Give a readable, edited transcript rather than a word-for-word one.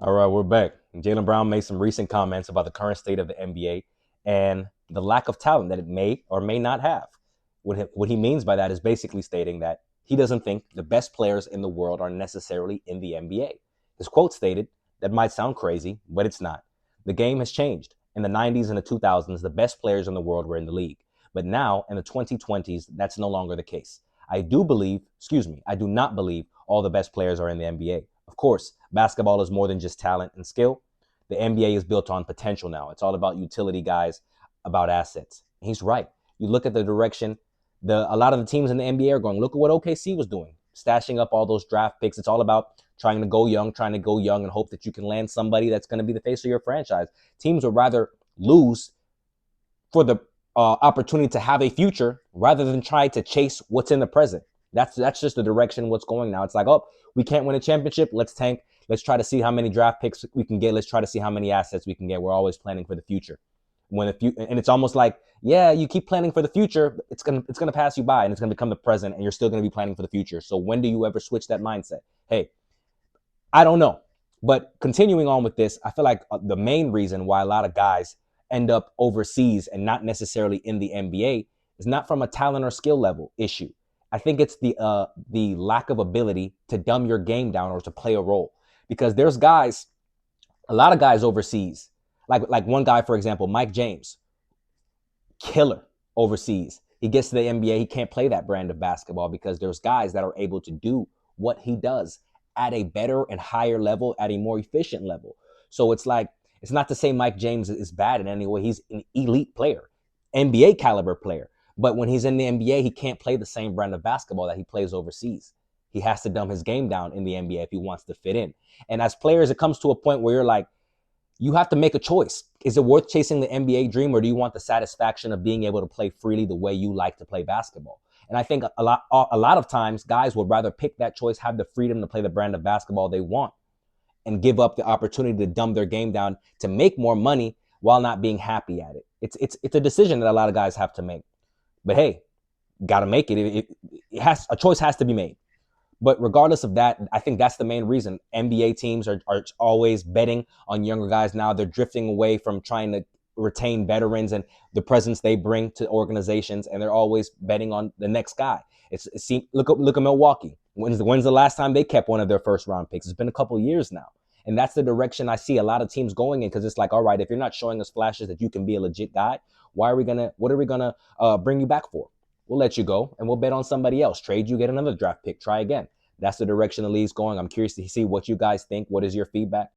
All right, we're back. Jaylen Brown made some recent comments about the current state of the NBA and the lack of talent that it may or may not have. What he means by that is basically stating that he doesn't think the best players in the world are necessarily in the NBA. His quote stated, that might sound crazy, but it's not. The game has changed. In the 90s and the 2000s, the best players in the world were in the league. But now, in the 2020s, that's no longer the case. I do not believe all the best players are in the NBA. Of course, basketball is more than just talent and skill. The NBA is built on potential now. It's all about utility guys, about assets. And he's right. You look at the direction a lot of the teams in the NBA are going. Look at what OKC was doing, stashing up all those draft picks. It's all about trying to go young and hope that you can land somebody that's going to be the face of your franchise. Teams would rather lose for the opportunity to have a future rather than try to chase what's in the present. That's just the direction what's going now. It's like, oh, we can't win a championship. Let's tank. Let's try to see how many draft picks we can get. Let's try to see how many assets we can get. We're always planning for the future. And it's almost like, yeah, you keep planning for the future, it's gonna pass you by and it's gonna become the present, and you're still gonna be planning for the future. So when do you ever switch that mindset? Hey, I don't know. But continuing on with this, I feel like the main reason why a lot of guys end up overseas and not necessarily in the NBA is not from a talent or skill level issue. I think it's the lack of ability to dumb your game down or to play a role. Because there's guys, a lot of guys overseas, like one guy, for example, Mike James, killer overseas. He gets to the NBA, he can't play that brand of basketball because there's guys that are able to do what he does at a better and higher level, at a more efficient level. So it's like, it's not to say Mike James is bad in any way. He's an elite player, NBA caliber player. But when he's in the NBA, he can't play the same brand of basketball that he plays overseas. He has to dumb his game down in the NBA if he wants to fit in. And as players, it comes to a point where you're like, you have to make a choice. Is it worth chasing the NBA dream, or do you want the satisfaction of being able to play freely the way you like to play basketball? And I think a lot of times guys would rather pick that choice, have the freedom to play the brand of basketball they want, and give up the opportunity to dumb their game down to make more money while not being happy at it. It's a decision that a lot of guys have to make. But hey, got to make it. A choice has to be made. But regardless of that, I think that's the main reason NBA teams are always betting on younger guys now. They're drifting away from trying to retain veterans and the presence they bring to organizations, and they're always betting on the next guy. Look at Milwaukee. When's the last time they kept one of their first round picks? It's been a couple of years now. And that's the direction I see a lot of teams going in, because it's like, all right, if you're not showing us flashes that you can be a legit guy, what are we gonna bring you back for? We'll let you go and we'll bet on somebody else. Trade you, get another draft pick, try again. That's the direction the league's going. I'm curious to see what you guys think. What is your feedback?